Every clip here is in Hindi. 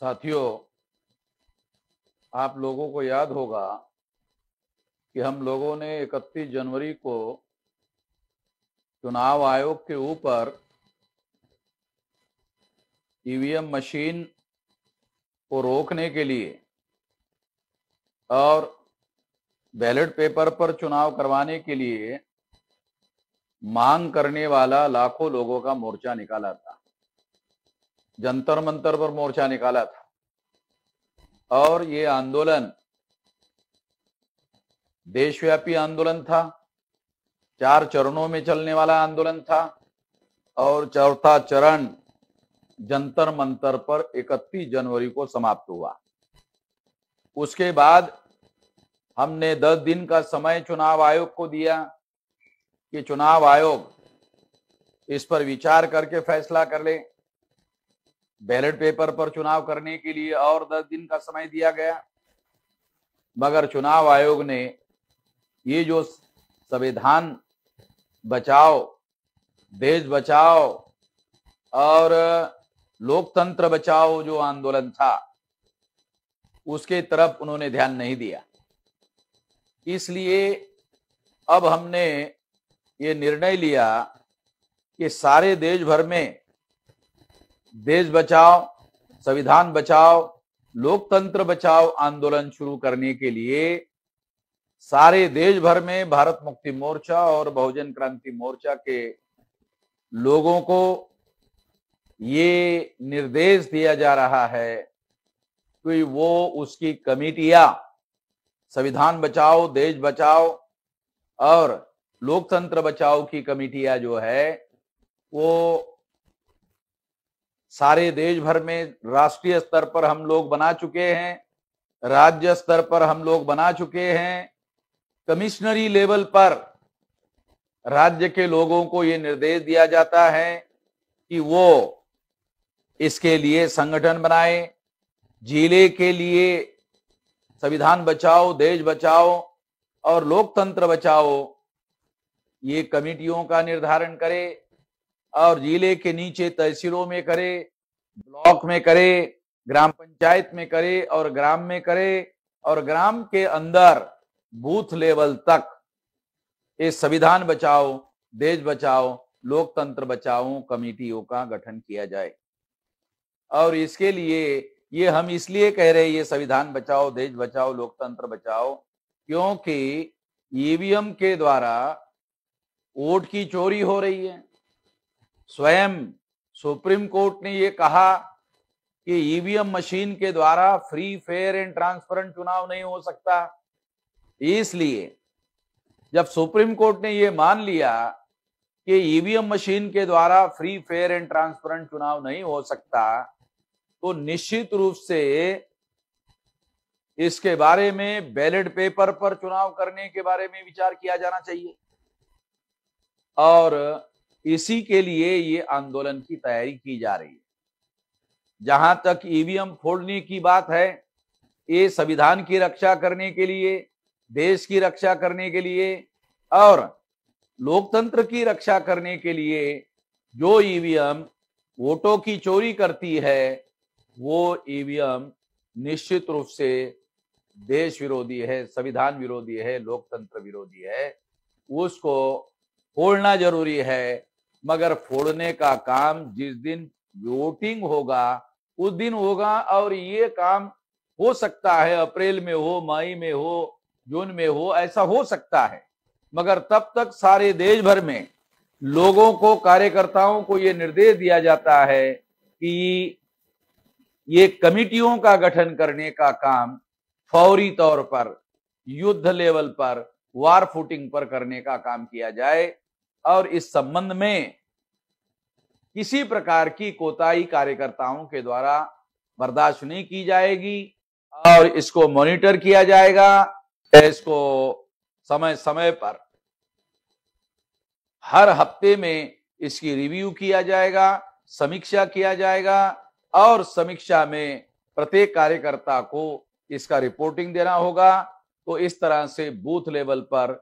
साथियों, आप लोगों को याद होगा कि हम लोगों ने 31 जनवरी को चुनाव आयोग के ऊपर ईवीएम मशीन को रोकने के लिए और बैलेट पेपर पर चुनाव करवाने के लिए मांग करने वाला लाखों लोगों का मोर्चा निकाला था। जंतर मंतर पर मोर्चा निकाला था और ये आंदोलन देशव्यापी आंदोलन था। 4 चरणों में चलने वाला आंदोलन था और चौथा चरण जंतर मंतर पर 31 जनवरी को समाप्त हुआ। उसके बाद हमने 10 दिन का समय चुनाव आयोग को दिया कि चुनाव आयोग इस पर विचार करके फैसला कर ले। बैलेट पेपर पर चुनाव करने के लिए और 10 दिन का समय दिया गया, मगर चुनाव आयोग ने ये जो संविधान बचाओ, देश बचाओ और लोकतंत्र बचाओ जो आंदोलन था, उसके तरफ उन्होंने ध्यान नहीं दिया। इसलिए अब हमने ये निर्णय लिया कि सारे देश भर में देश बचाओ, संविधान बचाओ, लोकतंत्र बचाओ आंदोलन शुरू करने के लिए सारे देश भर में भारत मुक्ति मोर्चा और बहुजन क्रांति मोर्चा के लोगों को ये निर्देश दिया जा रहा है कि वो उसकी कमेटियां, संविधान बचाओ, देश बचाओ और लोकतंत्र बचाओ की कमेटियां जो है वो सारे देश भर में राष्ट्रीय स्तर पर हम लोग बना चुके हैं, राज्य स्तर पर हम लोग बना चुके हैं, कमिश्नरी लेवल पर राज्य के लोगों को ये निर्देश दिया जाता है कि वो इसके लिए संगठन बनाए। जिले के लिए संविधान बचाओ, देश बचाओ और लोकतंत्र बचाओ ये कमेटियों का निर्धारण करे और जिले के नीचे तहसीलों में करे, ब्लॉक में करे, ग्राम पंचायत में करे और ग्राम में करे और ग्राम के अंदर बूथ लेवल तक इस संविधान बचाओ, देश बचाओ, लोकतंत्र बचाओ कमेटियों का गठन किया जाए। और इसके लिए ये हम इसलिए कह रहे हैं ये संविधान बचाओ, देश बचाओ, लोकतंत्र बचाओ, क्योंकि ईवीएम के द्वारा वोट की चोरी हो रही है। स्वयं सुप्रीम कोर्ट ने ये कहा कि ईवीएम मशीन के द्वारा फ्री, फेयर एंड ट्रांसपेरेंट चुनाव नहीं हो सकता। इसलिए जब सुप्रीम कोर्ट ने ये मान लिया कि ईवीएम मशीन के द्वारा फ्री, फेयर एंड ट्रांसपेरेंट चुनाव नहीं हो सकता, तो निश्चित रूप से इसके बारे में बैलेट पेपर पर चुनाव करने के बारे में विचार किया जाना चाहिए और इसी के लिए ये आंदोलन की तैयारी की जा रही है। जहां तक ईवीएम फोड़ने की बात है, ये संविधान की रक्षा करने के लिए, देश की रक्षा करने के लिए और लोकतंत्र की रक्षा करने के लिए जो ईवीएम वोटों की चोरी करती है, वो ईवीएम निश्चित रूप से देश विरोधी है, संविधान विरोधी है, लोकतंत्र विरोधी है। उसको फोड़ना जरूरी है, मगर फोड़ने का काम जिस दिन वोटिंग होगा उस दिन होगा और ये काम हो सकता है अप्रैल में हो, मई में हो, जून में हो, ऐसा हो सकता है। मगर तब तक सारे देश भर में लोगों को, कार्यकर्ताओं को ये निर्देश दिया जाता है कि ये कमेटियों का गठन करने का काम फौरी तौर पर, युद्ध लेवल पर, वार फुटिंग पर करने का काम किया जाए और इस संबंध में किसी प्रकार की कोताही कार्यकर्ताओं के द्वारा बर्दाश्त नहीं की जाएगी और इसको मॉनिटर किया जाएगा। इसको समय समय पर हर हफ्ते में इसकी रिव्यू किया जाएगा, समीक्षा किया जाएगा और समीक्षा में प्रत्येक कार्यकर्ता को इसका रिपोर्टिंग देना होगा। तो इस तरह से बूथ लेवल पर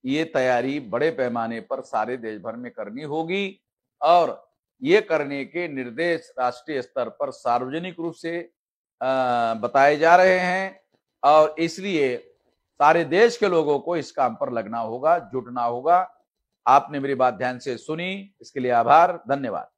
ये तैयारी बड़े पैमाने पर सारे देश भर में करनी होगी और ये करने के निर्देश राष्ट्रीय स्तर पर सार्वजनिक रूप से बताए जा रहे हैं और इसलिए सारे देश के लोगों को इस काम पर लगना होगा, जुटना होगा। आपने मेरी बात ध्यान से सुनी, इसके लिए आभार, धन्यवाद।